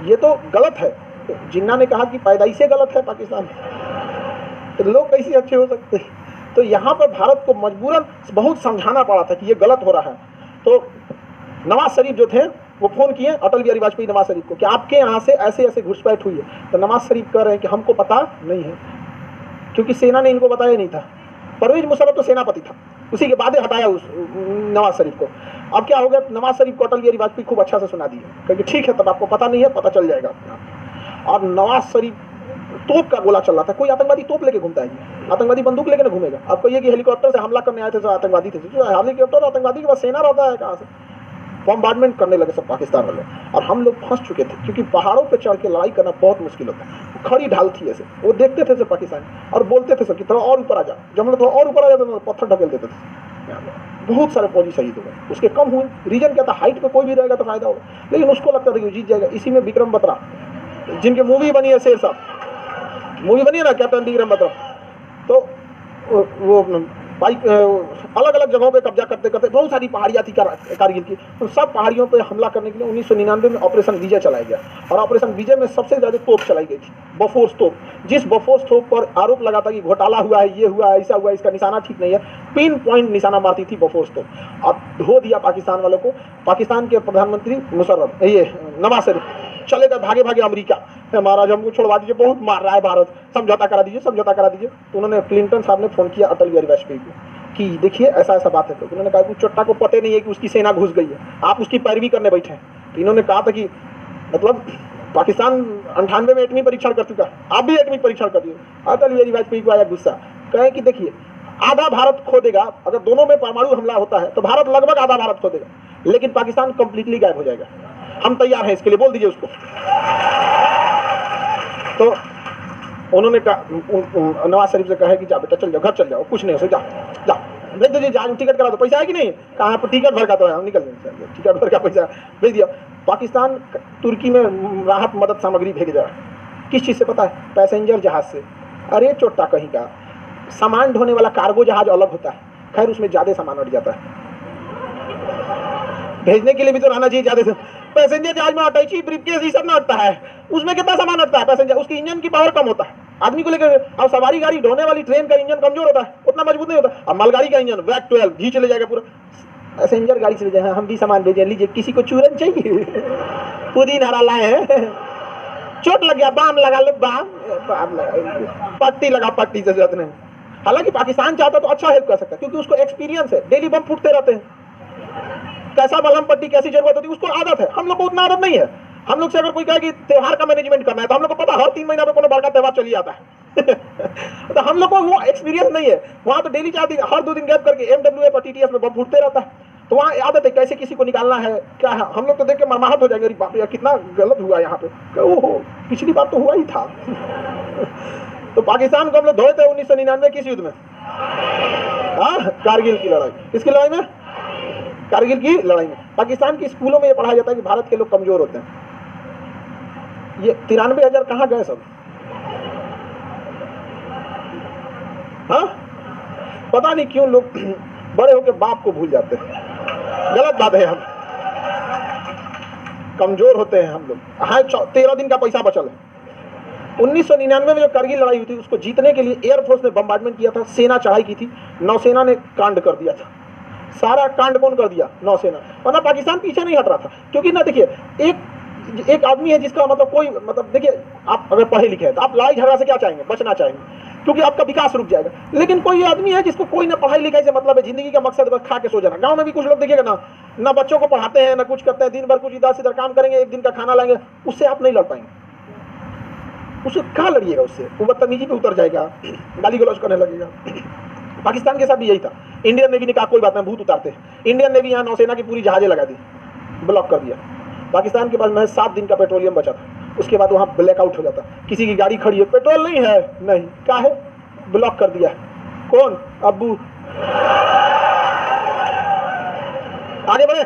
ये तो गलत है। तो जिन्ना ने कहा कि पैदाइश से गलत है पाकिस्तान, तो लोग कैसे अच्छे हो सकते हैं? तो यहाँ पर भारत को मजबूरन बहुत समझाना पड़ा था कि ये गलत हो रहा है। तो नवाज शरीफ जो थे वो फ़ोन किए अटल बिहारी वाजपेयी नवाज शरीफ को कि आपके यहाँ से ऐसे ऐसे घुसपैठ हुई है। तो नवाज शरीफ कह रहे हैं कि हमको पता नहीं है, क्योंकि सेना ने इनको बताया नहीं था। परवेज मुशर्रफ तो सेनापति था, उसी के बाद हटाया उस नवाज शरीफ को। अब क्या हो गया, नवाज शरीफ को अटल बिहारी वाजपेयी खूब अच्छा से सुना दिए, क्योंकि ठीक है तब आपको पता नहीं है, पता चल जाएगा। और नवाज शरीफ तोप का गोला चल रहा था, कोई आतंकवादी तोप लेके घूमता है, आतंकवादी बंदूक लेके ना घूमेगा। आपको ये कि हेलीकॉप्टर से हमला करने आए थे जो आतंकवादी थे, हेलीकॉप्टर आतंकवादी के पास सेना रहता है कहाँ से? बॉम्बार्डमेंट करने लगे सब पाकिस्तान वाले। और हम लोग फंस चुके थे, क्योंकि पहाड़ों पे चढ़ के लड़ाई करना बहुत मुश्किल होता है। खड़ी ढाल थी ऐसे, वो देखते थे सब पाकिस्तान और बोलते थे सब कि थोड़ा और ऊपर आ जा। जब हम लोग थोड़ा और ऊपर आ जाते थे तो पत्थर ढकेल देते थे। बहुत सारे फौजी शहीद हो गए, उसके कम हुए। रीजन क्या था, हाइट पे कोई भी रहेगा तो फायदा होगा, लेकिन उसको लगता था कि जीत जाएगा। इसी में विक्रम बत्रा, जिनकी मूवी बनी है शेर साहब, मूवी बनी है ना कैप्टन विक्रम बत्रा, तो वो अलग अलग जगहों पे कब्जा करते करते बहुत सारी पहाड़ियाँ थी कारगिल की, उन सब पहाड़ियों पे हमला करने के लिए 1999 में ऑपरेशन विजय चलाया गया। और ऑपरेशन विजय में सबसे ज़्यादा तोप चलाई गई थी, बफोर्स तोप। जिस बफोर्स तोप पर आरोप लगा था कि घोटाला हुआ है, ये हुआ है, ऐसा हुआ है, इसका निशाना ठीक नहीं है, पिन पॉइंट निशाना मारती थी बफोर्स तोप। अब धो दिया पाकिस्तान वालों को। पाकिस्तान के प्रधानमंत्री मुशर्रफ, ये नवाज शरीफ चले गए भागे भागे अमेरिका, महाराज हमको छोड़वा दीजिए, बहुत मार रहा है भारत, समझौता करा दीजिए, समझौता करा दीजिए। तो उन्होंने क्लिंटन साहब ने फ़ोन किया अटल बिहारी वाजपेयी को कि देखिए ऐसा ऐसा बात है। तो उन्होंने कहा कि चोट्टा को पता नहीं है कि उसकी सेना घुस गई है, आप उसकी पैरवी करने बैठे हैं। तो इन्होंने कहा था कि मतलब पाकिस्तान 98 में एटमी परीक्षण कर चुका, आप भी एटमी परीक्षण कर दिए। अटल बिहारी वाजपेयी को आया गुस्सा, कहे कि देखिए आधा भारत खो देगा, अगर दोनों में परमाणु हमला होता है तो भारत लगभग आधा भारत खो देगा, लेकिन पाकिस्तान कंप्लीटली गायब हो जाएगा। हम तैयार हैं इसके लिए, बोल दीजिए उसको। तो उन्होंने कहा, नवाज शरीफ से कहा कि जा बेटा चल जाओ, घर चल जाओ, कुछ नहीं हो सकता, जा भेज दीजिए, जहाज टिकट करा दो, पैसा है कि नहीं, कहाँ पर टिकट भर का तो है, हम निकल जाएंगे, टिकट भर का पैसा भेज दिया। पाकिस्तान तुर्की में राहत मदद सामग्री भेजा, किस चीज़ से पता है? पैसेंजर जहाज से। अरे चोट्टा कहीं का, सामान ढोने वाला कार्गो जहाज अलग होता है, खैर उसमें ज़्यादा सामान उठ जाता है, भेजने के लिए भी तो रहना चाहिए ज़्यादा से। पैसेंजर जहाज में अटैची ब्रीफकेस ये सब ना अटता है, उसमें कितना सामान अटता है पैसेंजर, उसकी इंजन की पावर कम होता है आदमी को लेकर। अब सवारी गाड़ी ढोने वाली ट्रेन का इंजन कमजोर होता है, उतना मजबूत नहीं होता। अब मालगाड़ी का इंजन वैक 12 घी चले जाएगा पूरा, पैसेंजर गाड़ी चले जाए। हम भी सामान भेजें, लीजिए, किसी को चूरन चाहिए, पुदीन हरा लाए हैं, चोट लग गया बाम लगा लो, बाम पट्टी लगा, पट्टी से जरूरत नहीं। हालांकि पाकिस्तान चाहता तो अच्छा हेल्प कर सकता है, क्योंकि उसको एक्सपीरियंस है, डेली बम फूटते रहते हैं, कैसा मलहम पट्टी कैसी जरूरत होती है उसको आदत है। हम लोग को उतना आदत नहीं है। हम लोग से अगर कोई कहे कि त्योहार का मैनेजमेंट करना है तो हम लोग को पता हर 3 महीना में कोनो बड़ा त्योहार चली आता है तो हम लोग को वो एक्सपीरियंस नहीं है। वहाँ तो डेली 4 दिन, हर 2 दिन गैप करके MWA पर TTS में बम फूटते रहता है, तो वहाँ आदत है कैसे किसी को निकालना है, क्या है। हम लोग तो देख के मरमाहत हो जाएंगे, अरे बाप रे कितना गलत हुआ यहाँ पे, ओहो पिछली बार तो हुआ ही था तो पाकिस्तान को हम लोग धोए थे 1999 किस युद्ध में? कारगिल की लड़ाई। किसकी लड़ाई में? कारगिल की लड़ाई में। पाकिस्तान के स्कूलों में ये पढ़ाया जाता है कि भारत के लोग कमजोर होते हैं। ये 93,000 कहाँ गए सब? हाँ, पता नहीं क्यों लोग बड़े होकर बाप को भूल जाते हैं, गलत बात है। हम कमजोर होते हैं हम लोग। हाँ, 13 दिन का पैसा बचल है, 1999 में जो करगिल लड़ाई हुई थी उसको जीतने के लिए एयरफोर्स ने बम्बार्डमेंट किया था, सेना चढ़ाई की थी, नौसेना ने कांड कर दिया था। सारा कांड कौन कर दिया? नौसेना। वरना पाकिस्तान पीछे नहीं हट रहा था, क्योंकि ना देखिए एक आदमी है जिसका मतलब कोई मतलब देखिए आप अगर पढ़े लिखे हैं तो आप लड़ाई झगड़ा से क्या चाहेंगे? बचना चाहेंगे, क्योंकि आपका विकास रुक जाएगा। लेकिन कोई आदमी है जिसको कोई ना पढ़ाई लिखाई से मतलब है, जिंदगी का मकसद बस खा के सो जाना। गांव में भी कुछ लोग देखिएगा ना बच्चों को पढ़ाते हैं ना कुछ करते हैं, दिन भर कुछ इधर से इधर काम करेंगे, एक दिन का खाना लाएंगे, उससे आप नहीं लड़ पाएंगे। उससे कहाँ लड़िएगा? उससे वो बदतमीजी पे उतर जाएगा, गाली गलौज करने लगेगा। पाकिस्तान के साथ भी यही था। इंडियन नेवी ने कहा कोई बात नहीं, भूत उतारते। इंडियन नेवी यहाँ नौसेना की पूरी जहाजें लगा दी, ब्लॉक कर दिया। पाकिस्तान के पास महज 7 दिन का पेट्रोलियम बचा था, उसके बाद वहाँ ब्लैकआउट हो जाता। किसी की गाड़ी खड़ी है, पेट्रोल नहीं है, नहीं क्या है, ब्लॉक कर दिया। कौन? अब्बू। आगे बढ़े।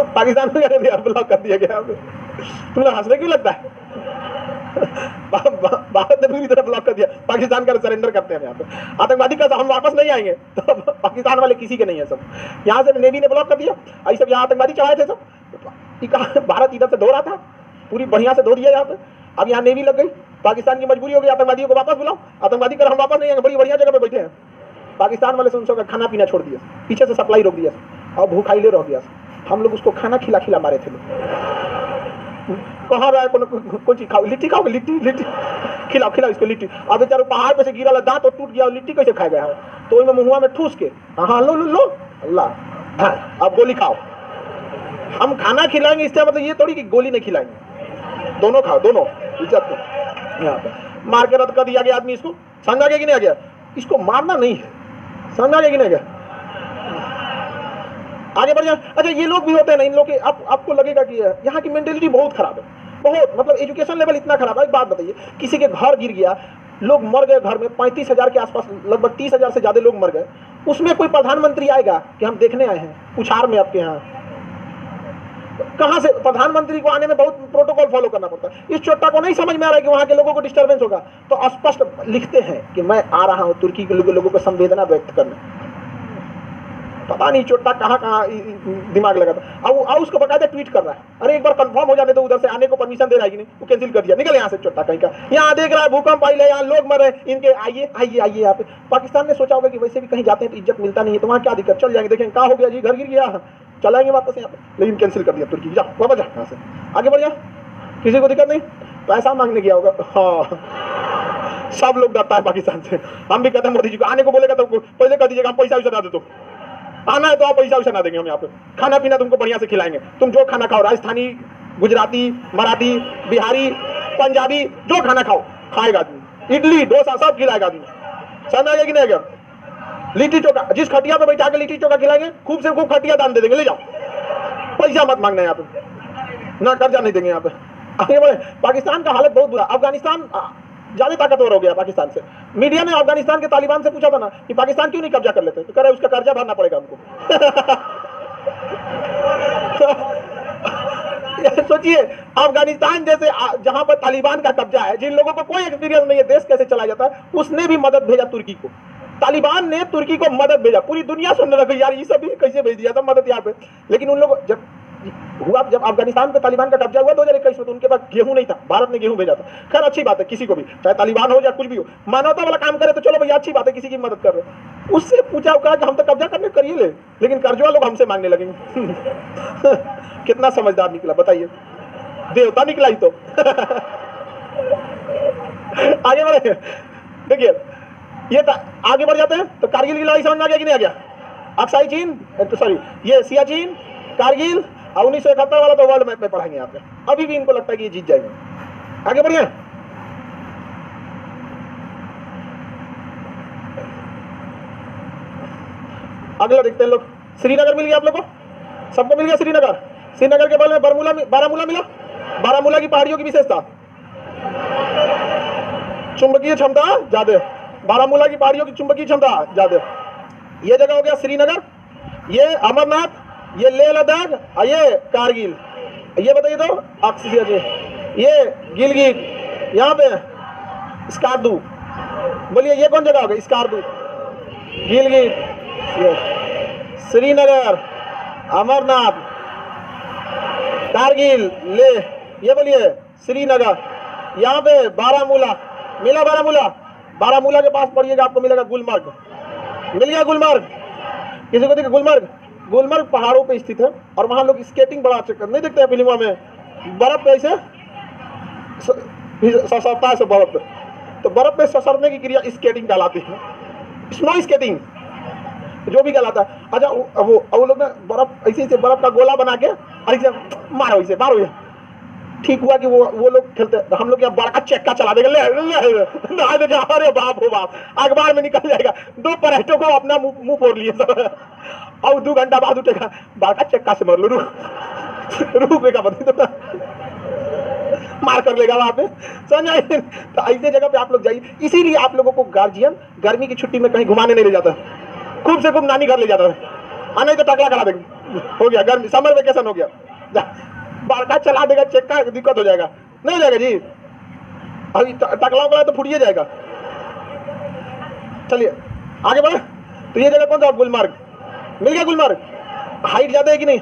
पाकिस्तान में कर दिया, ब्लॉक कर दिया गया। तुम्हें हंसने क्यों लगता है? भारत ने पूरी तरह ब्लॉक कर दिया, पाकिस्तान का सरेंडर करते हैं। यहाँ पे आतंकवादी का हम वापस नहीं आएंगे, तो पाकिस्तान वाले किसी के नहीं है सब। यहाँ से नेवी ने ब्लॉक कर दिया, आई सब यहाँ आतंकवादी चढ़ाए थे सब। भारत इधर से धो रहा था, पूरी बढ़िया से धो दिया यहाँ पे। अब यहाँ नेवी लग गई, पाकिस्तान की मजबूरी हो गई, आतंकवादियों को वापस बुलाओ, आतंकवादी कर हम वापस नहीं आएंगे, बड़ी बढ़िया जगह पे बैठे हैं। पाकिस्तान वाले से उनका खाना पीना छोड़ दिया, पीछे से सप्लाई रोक दिया और भूखाइले रह गया। हम लोग उसको खाना खिला मारे थे। कहाँ रहा है? कौन चीज खाओ? लिट्टी खाओगे? लिट्टी खिलाओ इसको लिट्टी। अब बेचारा पहाड़ पे से गिरा, दांत और टूट गया, लिट्टी कैसे खा गया है? तो इनमें मुंह में ठूस के हाँ लो अल्लाह, अब गोली खाओ। हम खाना खिलाएंगे इसका मतलब ये थोड़ी कि गोली नहीं खिलाएंगे, दोनों खाओ, दोनों इज्जत को। यहाँ पे मार के रद्द कर दिया गया आदमी। इसको समझ आ गया कि नहीं आ गया? इसको मारना नहीं है, समझ आ गया कि नहीं आ गया? आगे बढ़ जाए। अच्छा, ये लोग भी होते हैं ना, इन लोग के आपको लगेगा कि यहाँ की मेंटेलिटी बहुत खराब है, बहुत मतलब एजुकेशन लेवल इतना खराब है। एक बात बताइए, किसी के घर गिर गया, लोग मर गए, घर में 35,000 के आसपास, लगभग 30,000 से ज्यादा लोग मर गए, उसमें कोई प्रधानमंत्री आएगा कि हम देखने आए हैं पुछार में आपके यहाँ? कहाँ से? प्रधानमंत्री को आने में बहुत प्रोटोकॉल फॉलो करना पड़ता है। इस चोट्टा को नहीं समझ में आ रहा है कि वहाँ के लोगों को डिस्टर्बेंस होगा, तो स्पष्ट लिखते हैं कि मैं आ रहा हूँ तुर्की के लोगों को संवेदना व्यक्त करने। पता नहीं चोट्टा कहाँ दिमाग लगा था। अब उसको बकायदा ट्वीट कर रहा है, अरे एक बार कंफर्म हो जाने तो उधर से आने को परमिशन दे रहा है कि नहीं, वो कैंसिल कर दिया, निकल यहाँ से चोट्टा कहीं का। यहाँ देख रहा है भूकंप आई, यहाँ लोग मर रहे, इनके आइए यहाँ पे। पाकिस्तान ने सोचा होगा कि वैसे भी कहीं जाते हैं तो इज्जत मिलता नहीं है, तो वहाँ क्या दिक्कत, चल जाएंगे, देखेंगे क्या हो गया जी, घर गिर गया, चलाएंगे वापस यहाँ पे। लेकिन कैंसिल कर दिया तुर्की, जा वापस जा यहाँ से, आगे बढ़ जा, किसी को दिक्कत नहीं। पैसा मांगने गया होगा, हाँ सब लोग डरता है पाकिस्तान से। हम भी कहते हैं मोदी जी को आने को बोलेगा तो पहले कह दीजिएगा हम पैसा वैसा ना दे, तो आना है तो आप पैसा वैसा ना देंगे हम यहाँ पे, खाना पीना तुमको बढ़िया से खिलाएंगे, तुम जो खाना खाओ, राजस्थानी, गुजराती, मराठी, बिहारी, पंजाबी, जो खाना खाओ खाएगा आदमी, इडली डोसा सब खिलाएगा आदमी। समझ आ गया कि नहीं गया? लिट्टी चोखा, जिस खटिया पे बैठा के लिट्टी चोखा खिलाएंगे, खूब से खूब खटिया दान दे देंगे, ले जाओ, पैसा मत मांगना यहाँ पे, ना कर्जा नहीं देंगे यहाँ पे। आगे बढ़े। पाकिस्तान का हालत बहुत बुरा। अफगानिस्तान ज्यादा ताकतवर हो गया पाकिस्तान से। मीडिया ने अफगानिस्तान के तालिबान से पूछा था ना कि पाकिस्तान क्यों नहीं कब्जा कर लेते, तो कह रहे उसका कर्जा भरना पड़ेगा हमको। सोचिए, अफगानिस्तान जैसे जहां पर तालिबान का कब्जा है, जिन लोगों को कोई एक्सपीरियंस नहीं है देश कैसे चलाया जाता है, उसने भी मदद भेजा तुर्की को। तालिबान ने तुर्की को मदद भेजा, पूरी दुनिया सुनने लगी यार ये सब कैसे भेज दिया था मदद यहाँ पे। लेकिन उन लोग जब अफगानिस्तान पे तालिबान का कब्जा हुआ 2021 में, तो उनके पास गेहूं नहीं था, भारत ने गेहूं भेजा था। खैर अच्छी बात है, किसी को भी, चाहे तालिबान हो या कुछ भी हो, मानवता वाला काम करे तो चलो भैया अच्छी बात है, किसी की मदद कर रहे। उससे पूछा कहा कि हम तो कब्जा करने करिए ले, लेकिन कर्जवा लोग हमसे मांगने लगेंगे। कितना समझदार निकला बताइए, देवता निकला ही तो। आगे बढ़े, देखिए ये आगे बढ़ जाते हैं तो कारगिल की लड़ाई समझ में आ गया कि नहीं आ गया? अक्साई चीन, सॉरी ये सियाचिन, कारगिल और 1971 वाला तो वर्ल्ड मैप में पढ़ाएंगे आप। अभी भी इनको लगता है कि ये जीत जाएंगे। आगे बढ़िए, अगला देखते हैं लोग। श्रीनगर मिल गया आप लोग को, सबको मिल गया श्रीनगर। श्रीनगर के बगल में बारामूला मिला। बारामूला की पहाड़ियों की विशेषता, चुंबकीय क्षमता ज्यादा। बारामूला की पहाड़ियों की चुंबकीय क्षमता ज्यादा। ये जगह हो गया श्रीनगर, ये अमरनाथ, ये लेह लद्दाख और ये कारगिल। ये बताइए तो अक्सिया, ये गिलगित, यहाँ पे स्कार्दू। बोलिए ये कौन जगह हो गई? स्कार्दू, गिलगित, श्रीनगर, अमरनाथ, कारगिल, लेह ये बोलिए श्रीनगर, यहाँ पे बारामूला, मिला बारामूला, बारामूला के पास पढ़िएगा आपको मिलेगा गुलमर्ग, मिल गया गुलमर्ग, किसी को देखिए गुलमर्ग, गुलमर्ग पहाड़ों पे स्थित है और वहां लोग स्केटिंग बड़ा अच्छा नहीं देखते हैं फिल्मों में, बर्फ पे ऐसे ससरता है बर्फ पे, तो बर्फ पे ससरने की क्रिया स्केटिंग कहलाती है, स्नो स्केटिंग जो भी कहलाता है। अच्छा वो लोग ना बर्फ ऐसे ऐसे बर्फ का गोला बना के ऐसे मारो, इसे मारो, ठीक हुआ कि वो लोग खेलते, हम लोग यहाँ बड़ा चक्का चला देगा, अरे बाप हो बाप, अखबार में निकल जाएगा, 2 पर्यटकों को अपना मुंह फोड़ लिए सब, और 2 घंटा बाद उठेगा बड़ा चक्का से मार लो, रुकेगा बता तो मार कर लेगा वहां पे, समझ। तो ऐसे जगह पे आप लोग जाइए, इसीलिए आप लोगों को गार्जियन गर्मी की छुट्टी में कहीं घुमाने नहीं ले जाता, खूब से खूब नानी घर ले जाता है, नहीं तो टकला करा देंगे, हो गया गर्मी समर वेकेशन हो गया, बारका चला देगा, चेक का दिक्कत हो जाएगा, नहीं हो जाएगा जी, अभी टकला उकला तो फूटिए जाएगा। चलिए आगे बढ़े, तो ये जगह कौन सा, गुलमर्ग, मिल गया गुलमर्ग, हाइट ज्यादा है कि नहीं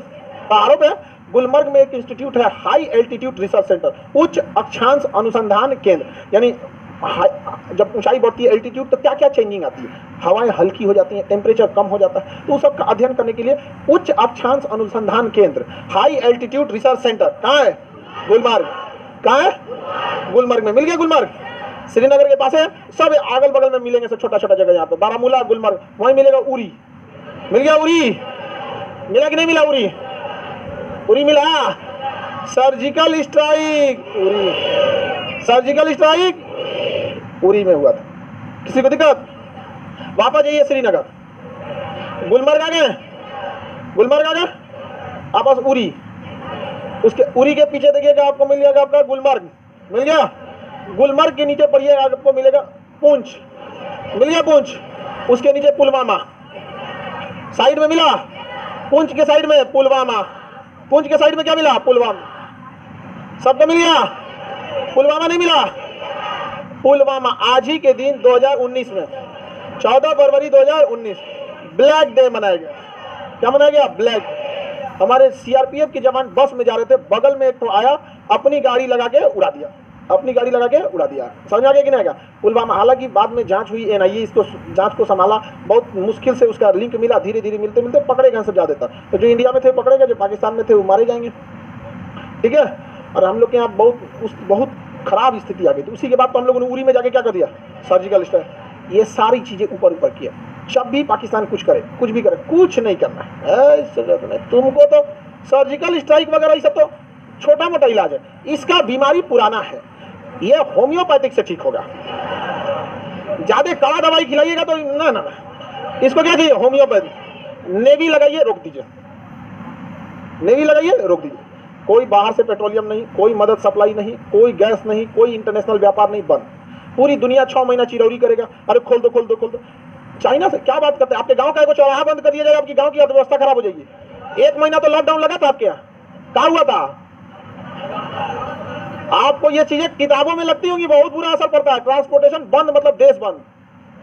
पहाड़ों पे। गुलमर्ग में एक इंस्टीट्यूट है, हाई एल्टीट्यूड रिसर्च सेंटर, उच्च अक्षांश अनुसंधान केंद्र, यानी जब ऊंचाई बढ़ती है एल्टीट्यूड तो क्या क्या चेंजिंग आती है, हवाएं हल्की हो जाती हैं, टेम्परेचर कम हो जाता है, तो उस सब का अध्ययन करने के लिए उच्च अक्षांश अनुसंधान केंद्र हाई एल्टीट्यूड रिसर्च सेंटर कहाँ है, गुलमर्ग, कहाँ है, गुलमर्ग में, मिल गया गुलमर्ग, श्रीनगर के पास है, सब अगल बगल में मिलेंगे, सब छोटा छोटा जगह, यहाँ पे बारामूला गुलमर्ग, वहीं मिलेगा उरी, मिल गया उरी, मिला कि नहीं मिला उरी, उरी मिला, surgical strike, Uri surgical strike Uri में हुआ था, किसी को दिक्कत, वापस जाइए श्रीनगर, गुलमर्ग आ गए, गुलमर्ग आ गए, वापस उरी, उसके उरी के पीछे देखिएगा आपको मिल जाएगा आपका गुलमर्ग, मिल गया, गुलमर्ग के नीचे पढ़िएगा आपको मिलेगा पुंछ, मिल गया पुंछ, उसके नीचे पुलवामा, साइड में मिला, पुंछ के साइड में पुलवामा, पुंछ के साइड में क्या मिला, पुलवामा, सबको मिल गया, पुलवामा नहीं मिला, पुलवामा आज ही के दिन 2019 में 14 फरवरी 2019 ब्लैक डे मनाया गया, क्या मनाया गया, ब्लैक, हमारे सीआरपीएफ के जवान बस में जा रहे थे, बगल में एक तो आया, अपनी गाड़ी लगा के उड़ा दिया, अपनी गाड़ी लगा के उड़ा दिया, समझ आ गया कि नहीं आएगा, पुलवामा। हालांकि बाद में जांच हुई, एनआईए इसको जांच को संभाला, बहुत मुश्किल से उसका लिंक मिला, धीरे धीरे मिलते मिलते पकड़े गए सब ज्यादा था, तो जो इंडिया में थे पकड़े गए, जो पाकिस्तान में थे वो मारे जाएंगे, ठीक है। और हम लोग के यहाँ बहुत खराब स्थिति आ गई थी, उसी के बाद तो हम लोगों ने उरी में जाके क्या कर दिया, सर्जिकल स्ट्राइक, ये सारी चीजें ऊपर ऊपर किया। जब भी पाकिस्तान कुछ करे, कुछ भी करे, कुछ नहीं करना है, तुमको तो सर्जिकल स्ट्राइक वगैरह ये सब तो छोटा मोटा इलाज है, इसका बीमारी पुराना है, ये होम्योपैथिक से ठीक होगा, ज्यादा कड़ा दवाई खिलाइएगा तो ना ना, इसको क्या चाहिए, होम्योपैथी, नेवी लगाइए रोक दीजिए, नेवी लगाइए रोक दीजिए, कोई बाहर से पेट्रोलियम नहीं, कोई मदद सप्लाई नहीं, कोई गैस नहीं, कोई इंटरनेशनल व्यापार नहीं, बंद, पूरी दुनिया 6 महीना चिरौरी करेगा, अरे खोल दो खोल दो खोल दो, चाइना से क्या बात करते हैं, आपके गांव का एक चौराहा बंद कर दिया जाएगा, आपकी गांव की अर्थव्यवस्था खराब हो जाएगी। 1 महीना तो लॉकडाउन लगा था आपके यहाँ, क्या हुआ था, आपको ये चीजें किताबों में लगती होंगी, बहुत बुरा असर पड़ता है, ट्रांसपोर्टेशन बंद मतलब देश बंद,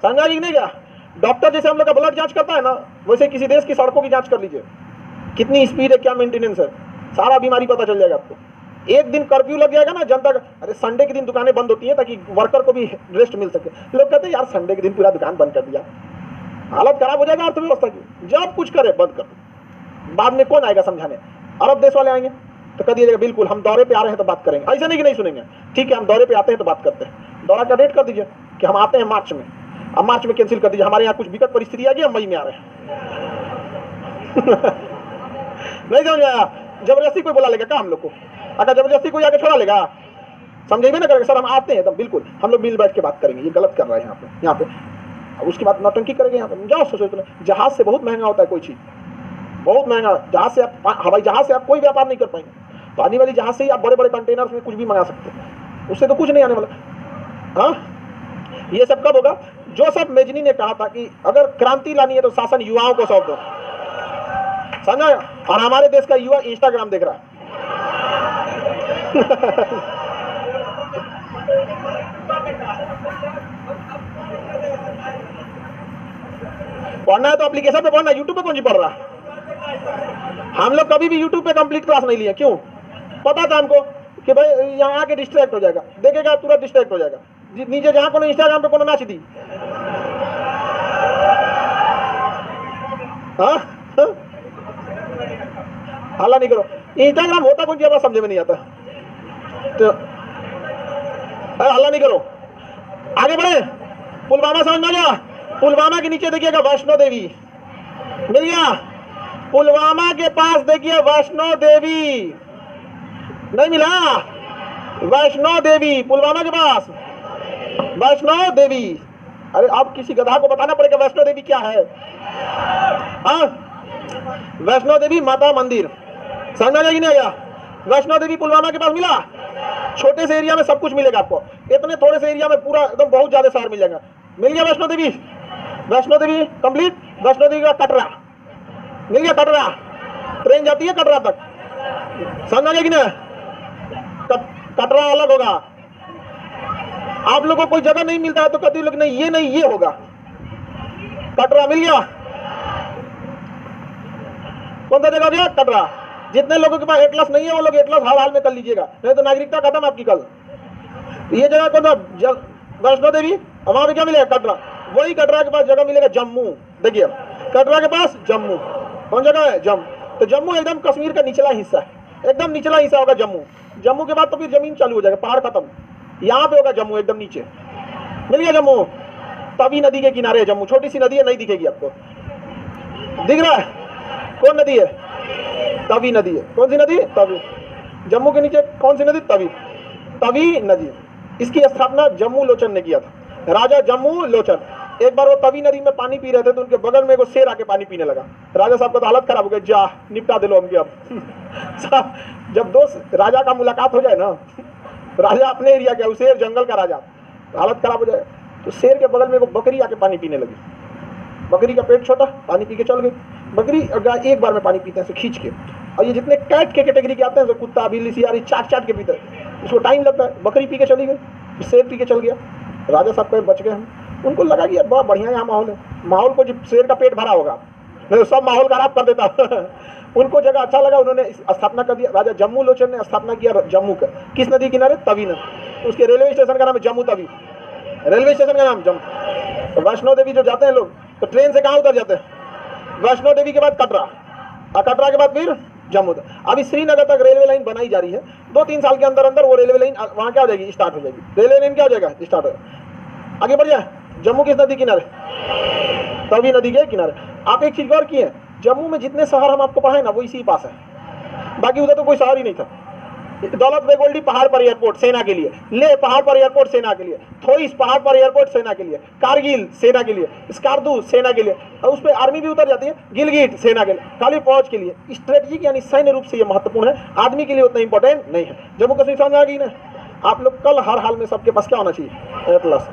समझा कि नहीं क्या, डॉक्टर जैसे हम लोग का ब्लड जांच करता है ना, वैसे किसी देश की सड़कों की जांच कर लीजिए, कितनी स्पीड है, क्या मेंटेनेंस है, सारा बीमारी पता चल जाएगा आपको। एक दिन कर्फ्यू लग जाएगा ना जनता का, अरे संडे के दिन दुकानें बंद होती हैं ताकि वर्कर को भी रेस्ट मिल सके, लोग कहते हैं यार संडे के दिन पूरा दुकान बंद कर दिया, हालत खराब हो जाएगा अर्थव्यवस्था की, जब कुछ करे बंद कर, बाद में कौन आएगा समझाने, अरब देश वाले आएंगे तो कह दिया जाएगा बिल्कुल हम दौरे पे आ रहे हैं तो बात करेंगे, ऐसा नहीं कि नहीं सुनेंगे, ठीक है हम दौरे पे आते हैं तो बात करते हैं, दौरा का डेट कर दीजिए कि हम आते हैं मार्च में, अब मार्च में कैंसिल कर दीजिए, हमारे यहाँ कुछ विकट परिस्थिति आ गई, हम मई में आ रहे हैं नहीं समझ आया, जबरदस्ती कोई बुला लेगा क्या हम लोग को, अगर जबरदस्ती कोई आके छोड़ा लेगा, समझेंगे ना करेगा, सर हम आते हैं तो बिल्कुल हम लोग मिल बैठ के बात करेंगे, ये गलत कर रहा है यहाँ पे, उसके बाद नौटंकी करेंगे यहाँ पे, जाओ सोचो, जहाज से बहुत महंगा होता है कोई चीज, बहुत महंगा, जहाज से आप, हवाई जहाज से आप कोई व्यापार नहीं कर पाएंगे, पानी वाली जहाज से ही आप बड़े बड़े कंटेनर में कुछ भी मंगा सकते हैं, उससे तो कुछ नहीं आने वाला। हाँ ये सब कब होगा, जोसेफ मेजनी ने कहा था कि अगर क्रांति लानी है तो शासन युवाओं को सौंप दो, समझा, और हमारे देश का युवा इंस्टाग्राम देख रहा है पढ़ना है तो एप्लीकेशन पे पढ़ना, यूट्यूब पे कौन सी पढ़ रहा है, हम लोग कभी भी यूट्यूब पे कंप्लीट क्लास नहीं लिए, क्यों, पता था हमको कि भाई यहाँ आके डिस्ट्रैक्ट हो जाएगा, देखेगा तुरंत डिस्ट्रैक्ट हो जाएगा। नीचे जहाँ को इंस्टाग्राम पे कोनो नाच दी, हाँ हल्ला नहीं करो। इंस्टाग्राम होता कुछ बात समझ में नहीं आता, तो हल्ला नहीं करो, आगे बढ़े। पुलवामा समझ में आ गया? पुलवामा के नीचे देखिएगा वैष्णो देवी, मिल गया? पुलवामा के पास देखिए वैष्णो देवी, नहीं मिला? वैष्णो देवी पुलवामा के पास, वैष्णो देवी। अरे आप किसी गधा को बताना पड़ेगा वैष्णो देवी क्या है। हाँ, वैष्णो देवी माता मंदिर, समझ में आ गया? नहीं आया? वैष्णो देवी पुलवामा के पास मिला? छोटे से एरिया में सब कुछ मिलेगा आपको, इतने थोड़े से एरिया में पूरा एकदम बहुत ज्यादा शहर मिल जाएगा। मिल गया वैष्णो देवी? वैष्णो देवी कंप्लीट। वैष्णो देवी का कटरा मिल गया, कटरा ट्रेन जाती है कटरा तक, समझ गया कि ना? कटरा अलग होगा। आप लोगों को कोई जगह नहीं मिलता है तो कहते लोग नहीं ये नहीं ये होगा। कटरा मिल गया? कौन सा जगह गया? कटरा। जितने लोगों के पास एटलस नहीं है वो लोग एटलस हाल हाल में कर लीजिएगा, नहीं तो नागरिकता खत्म आपकी कल। ये जगह कौन सा? वैष्णो देवी। वहां पे क्या मिलेगा? कटरा। वही कटरा के पास जगह मिलेगा जम्मू। देखिए कटरा के पास जम्मू, कौन जगह है? जम्मू। तो जम्मू एकदम कश्मीर का निचला हिस्सा है, एकदम निचला हिस्सा होगा जम्मू। जम्मू के बाद तो फिर जमीन चालू हो जाएगा, पहाड़ खत्म, यहाँ पे होगा जम्मू एकदम नीचे। मिल गया जम्मू? तवी नदी के किनारे है जम्मू, छोटी सी नदी है, नहीं दिखेगी आपको, दिख रहा है? कौन नदी है? तवी नदी है। कौन सी नदी? तवी। जम्मू के नीचे कौन सी नदी? तवी, तवी नदी। इसकी स्थापना जम्मू लोचन ने किया था, राजा जम्मू लोचन। एक बार वो तवी नदी में पानी पी रहे थे तो उनके बगल में एक शेर आके पानी पीने लगा। राजा साहब का तो हालत खराब हो गया, जा निपटा दे लो हमकी अब। जब दो राजा का मुलाकात हो जाए ना, राजा अपने एरिया का, शेर जंगल का राजा, हालत खराब हो जाए। तो शेर के बगल में वो बकरी आके पानी पीने लगी। बकरी का पेट छोटा, पानी पी के चल गई। बकरी और गाय एक बार में पानी पीते हैं खींच के, और ये जितने कैट के कैटेगरी के आते हैं, कुत्ता बिल्ली सियारी चाट चाट के पीते हैं, इसको टाइम लगता है। बकरी पी के चली गई, शेर पी के चल गया। राजा साहब को बच गए हम। उनको लगा कि यार बड़ा बढ़िया यहाँ माहौल है, माहौल को जब शेर का पेट भरा होगा नहीं तो सब माहौल खराब कर देता। उनको जगह अच्छा लगा, उन्होंने स्थापना कर दिया। राजा जम्मू लोचन ने स्थापना किया जम्मू का, किस नदी किनारे? तवी नदी। उसके रेलवे स्टेशन का नाम है जम्मू तवी, रेलवे स्टेशन का नाम जम्मू। वैष्णो देवी जो जाते हैं लोग तो ट्रेन से कहाँ उतर जाते हैं? वैष्णो देवी के बाद कटरा, और कटरा के बाद फिर जम्मू। अभी श्रीनगर तक रेलवे लाइन बनाई जा रही है, 2-3 साल के अंदर अंदर वो रेलवे लाइन वहाँ क्या हो जाएगी? स्टार्ट हो जाएगी। रेलवे लाइन क्या हो जाएगा? स्टार्ट हो जाएगा। आगे बढ़ जाए। जम्मू किस नदी किनारे? तवी नदी के किनारे। आप एक चीज गौर किए, जम्मू में जितने शहर हम आपको पढ़ाए ना वो इसी पास है, बाकी उधर तो कोई शहर ही नहीं था। दौलत बेगोल्डी पहाड़ पर एयरपोर्ट सेना के लिए, ले पहाड़ पर एयरपोर्ट सेना के लिए, थोइस पहाड़ पर एयरपोर्ट सेना के लिए, कारगिल सेना के लिए, स्कार्दू सेना के लिए, और उस पर आर्मी भी उतर जाती है, गिलगिट सेना के लिए, खाली फौज के लिए। स्ट्रेटेजिक यानी सैन्य रूप से ये महत्वपूर्ण है, आदमी के लिए उतना इंपॉर्टेंट नहीं है। जम्मू कश्मीर समझ आ गई ना? आप लोग कल हर हाल में सबके पास क्या होना चाहिए? एटलस।